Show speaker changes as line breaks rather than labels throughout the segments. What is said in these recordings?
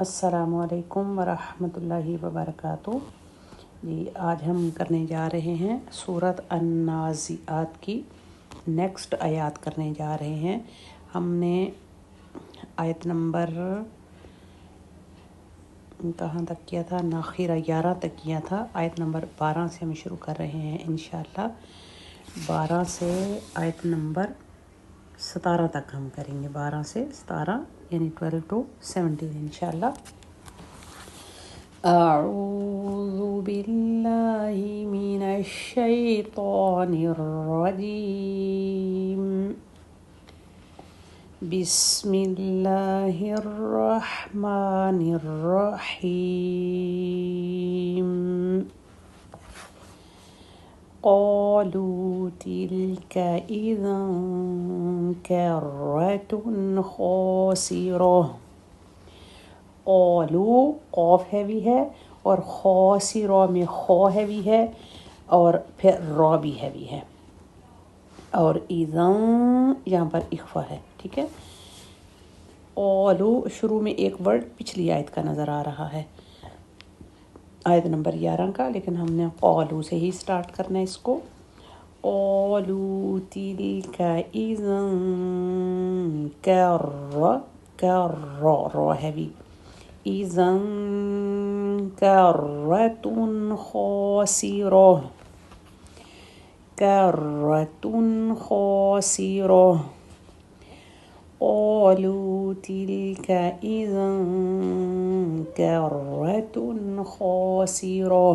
السلام علیکم ورحمۃ اللہ وبرکاتہ۔ جی آج ہم کرنے جا رہے ہیں سورۃ النازعات کی نیکسٹ آیات کرنے جا رہے ہیں۔ ہم نے آیت نمبر کہاں تک کیا تھا؟ ناخیرہ 11 تک کیا تھا۔ آیت نمبر 12 سے ہم شروع کر رہے ہیں انشاءاللہ۔ 12 سے آیت نمبر 17 تک ہم کریں گے، 12 سے 17 یعنی 12 to 17 انشاءاللہ۔ اعوذ باللہ من الشیطان الرجیم، بسم اللہ الرحمن الرحیم۔ قالوا تلك اذا کرۃ خاسرہ۔ قالوا قاف ہیوی ہے اور خاسرہ میں خو ہیوی ہے اور پھر را بھی ہیوی ہے، اور اذا یہاں پر اخفا ہے، ٹھیک ہے۔ قالوا شروع میں ایک ورڈ پچھلی آیت کا نظر آ رہا ہے، آیت نمبر 11 کا، لیکن ہم نے قالوا سے ہی سٹارٹ کرنا ہے اس کو۔ قالوا تلك اذا را ہیوی، اذا کرۃ خاسرہ، کرۃ خاسرہ۔ قالوا تلك اذا کرۃ خاسرہ۔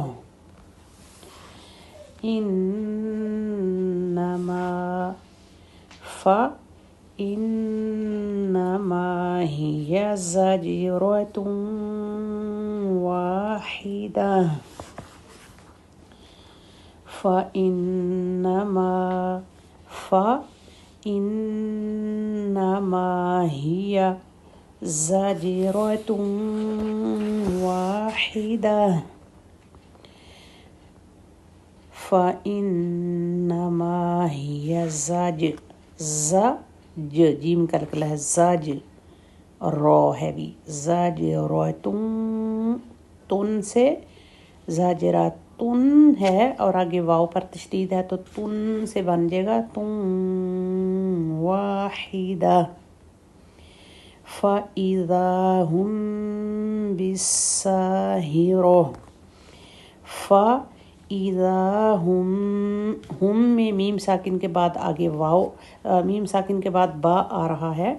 انما هي زجرة واحدة، فإنما هي زجرة واحدة، فإنما هي جیم کا نکلا ہے زج، را ہیوی، زاجراتن، تن سے زاجراتن ہے اور آگے واو پر تشدید ہے تو تن سے بن جائے گا تن واحدہ۔ فَإِذَا هُمْ بِالسَّاهِرَةِ، فَإِذَا ہم میں میم ساکن کے بعد آگے واو، میم ساکن کے بعد با آ رہا ہے،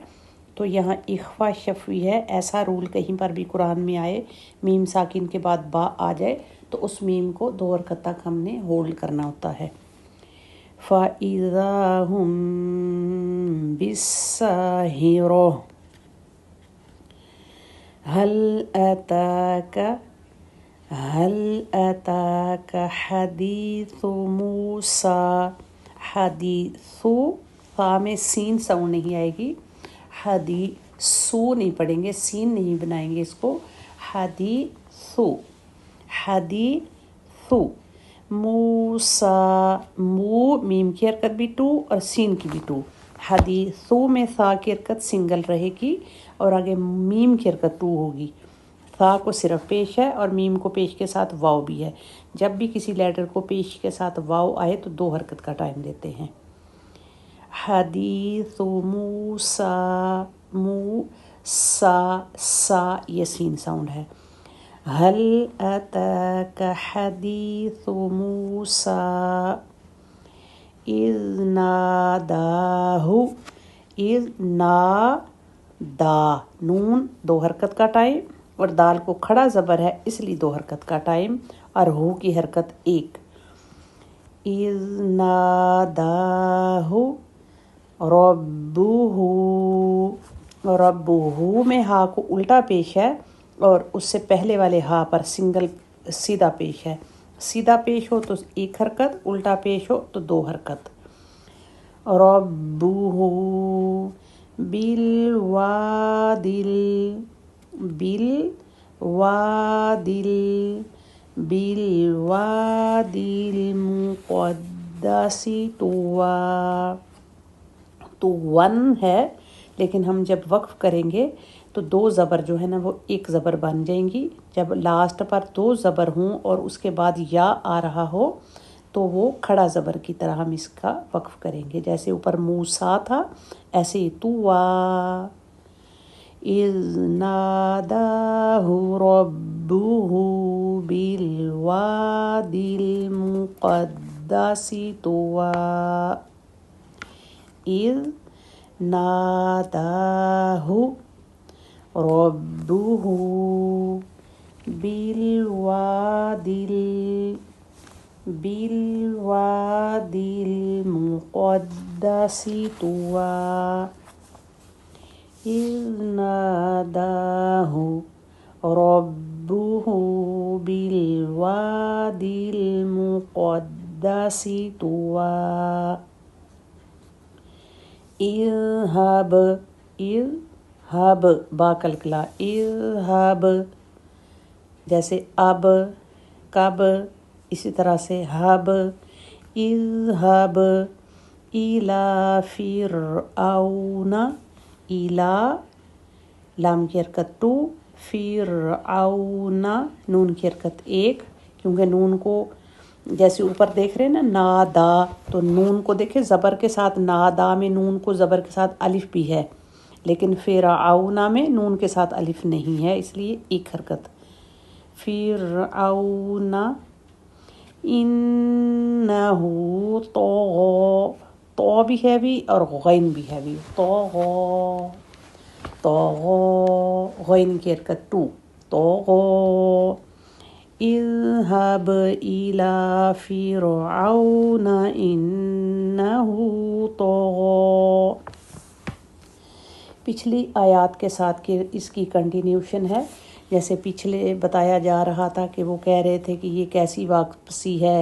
تو یہاں اخفا شفوی ہے۔ ایسا رول کہیں پر بھی قرآن میں آئے میم ساکن کے بعد با آ جائے تو اس میم کو 2 حرکت تک ہم نے ہولڈ کرنا ہوتا ہے۔ فَإِذَا هُمْ بِالسَّاهِرَةِ، هل أتاك حدیث موسیٰ۔ حدیثو فا میں سین ساؤنڈ نہیں آئے گی، حدیثو نہیں پڑھیں گے، سین نہیں بنائیں گے اس کو، حدیثو، حدیثو موسیٰ، مو میم کی حرکت بھی 2 اور سین کی بھی 2، حدیثو میں ثا کی حرکت سنگل رہے گی اور آگے میم کی حرکت 2 ہوگی۔ ثا کو صرف پیش ہے اور میم کو پیش کے ساتھ واو بھی ہے۔ جب بھی کسی لیٹر کو پیش کے ساتھ واو آئے تو 2 حرکت کا ٹائم دیتے ہیں۔ حدیث موسیٰ، سا یہ سین ساؤنڈ ہے۔ هل أتاك حدیث موسیٰ اذ ناداہ، اذ نادا، نون 2 حرکت کا ٹائم اور دال کو کھڑا زبر ہے اس لیے 2 حرکت کا ٹائم اور ہو کی حرکت 1۔ اذ ناداہ ربہ میں ہا کو الٹا پیش ہے اور اس سے پہلے والے ہا پر سنگل سیدھا پیش ہے، سیدھا پیش ہو تو 1 حرکت، الٹا پیش ہو تو 2 حرکت۔ ربہ بالوادی المقدس طویٰ، تو ون ہے لیکن ہم جب وقف کریں گے تو 2 زبر جو ہے نا وہ 1 زبر بن جائیں گی. جب لاسٹ پر 2 زبر ہوں اور اس کے بعد یا آ رہا ہو تو وہ کھڑا زبر کی طرح ہم اس کا وقف کریں گے. جیسے اوپر موسیٰ تھا ایسے ہی طویٰ اذ ناداہ ربہ بالوادی المقدس طویٰ. اذ ناداہ ربہ بالوادی المقدس طویٰ. اذ ناداہ ربہ بالوادی المقدس طویٰ. اذهب با کلکلا اذهب جیسے اب کب اسی طرح سے ہب. اذهب الی فرعون الی لام کی حرکت 2 فرعون نون کی حرکت 1 کیونکہ نون کو جیسے اوپر دیکھ رہے ہیں نا نادا تو نون کو دیکھیں زبر کے ساتھ نادا میں نون کو زبر کے ساتھ الف بھی ہے لیکن فرعون میں نون کے ساتھ الف نہیں ہے اس لیے 1 حرکت. فرعون انہ طغی تو بھی ہیوی اور غین بھی ہیوی طغی غین کی حرکت 2 طغی. اذهب إلى فرعون إنه طغى. پچھلی آیات کے ساتھ اس کی کنٹینیوشن ہے. جیسے پچھلے بتایا جا رہا تھا کہ وہ کہہ رہے تھے کہ یہ کیسی واپسی ہے,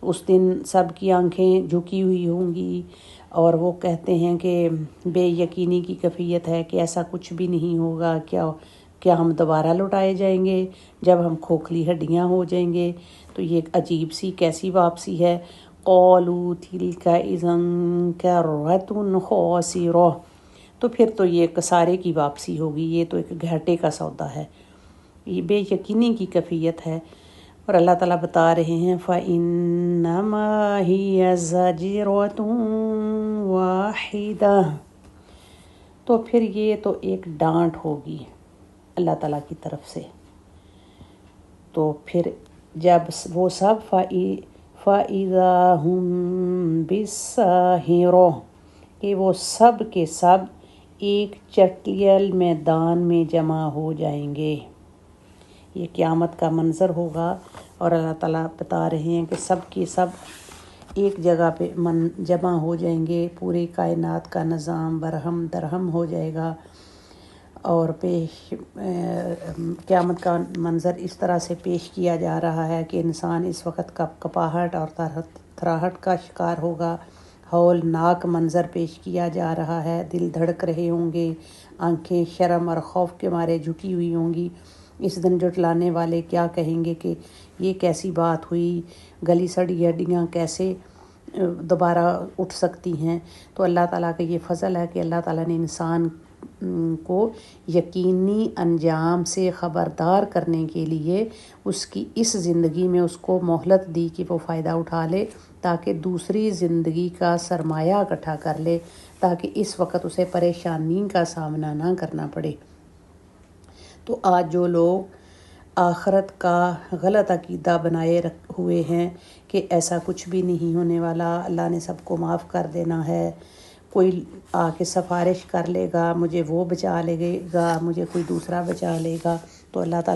اس دن سب کی آنکھیں جھکی ہوئی ہوں گی اور وہ کہتے ہیں کہ بے یقینی کی کیفیت ہے کہ ایسا کچھ بھی نہیں ہوگا. کیا ہم دوبارہ لوٹائے جائیں گے جب ہم کھوکھلی ہڈیاں ہو جائیں گے؟ تو یہ ایک عجیب سی کیسی واپسی ہے. قالوا تلک اذا کرۃ خاسرہ. تو پھر تو یہ کسارے کی واپسی ہوگی, یہ تو ایک گھاٹے کا سودا ہے, یہ بے یقینی کی کیفیت ہے. اور اللہ تعالیٰ بتا رہے ہیں فَإِنَّمَا هِيَ زَجْرَةٌ وَاحِدَةٌ. تو پھر یہ تو ایک ڈانٹ ہوگی اللہ تعالیٰ کی طرف سے. تو پھر جب وہ سب فَإِذَا هُمْ بِالسَّاهِرَةِ کہ وہ سب کے سب ایک چٹیل میدان میں جمع ہو جائیں گے. یہ قیامت کا منظر ہوگا اور اللہ تعالیٰ بتا رہے ہیں کہ سب کے سب ایک جگہ پہ جمع ہو جائیں گے. پوری کائنات کا نظام برہم درہم ہو جائے گا. اور قیامت کا منظر اس طرح سے پیش کیا جا رہا ہے کہ انسان اس وقت کپاہٹ اور تھراہٹ کا شکار ہوگا. ہولناک منظر پیش کیا جا رہا ہے, دل دھڑک رہے ہوں گے, آنکھیں شرم اور خوف کے مارے جھکی ہوئی ہوں گی. اس دن جھٹلانے والے کیا کہیں گے کہ یہ کیسی بات ہوئی, گلی سڑی ہڈیاں کیسے دوبارہ اٹھ سکتی ہیں. تو اللہ تعالیٰ کا یہ فضل ہے کہ اللہ تعالیٰ نے انسان کو یقینی انجام سے خبردار کرنے کے لیے اس کی اس زندگی میں اس کو مہلت دی کہ وہ فائدہ اٹھا لے تاکہ دوسری زندگی کا سرمایہ اکٹھا کر لے, تاکہ اس وقت اسے پریشانی کا سامنا نہ کرنا پڑے. تو آج جو لوگ آخرت کا غلط عقیدہ بنائے ہوئے ہیں کہ ایسا کچھ بھی نہیں ہونے والا, اللہ نے سب کو معاف کر دینا ہے, کوئی آ کے سفارش کر لے گا, مجھے وہ بچا لے گا, مجھے کوئی دوسرا بچا لے گا, تو اللہ تعالیٰ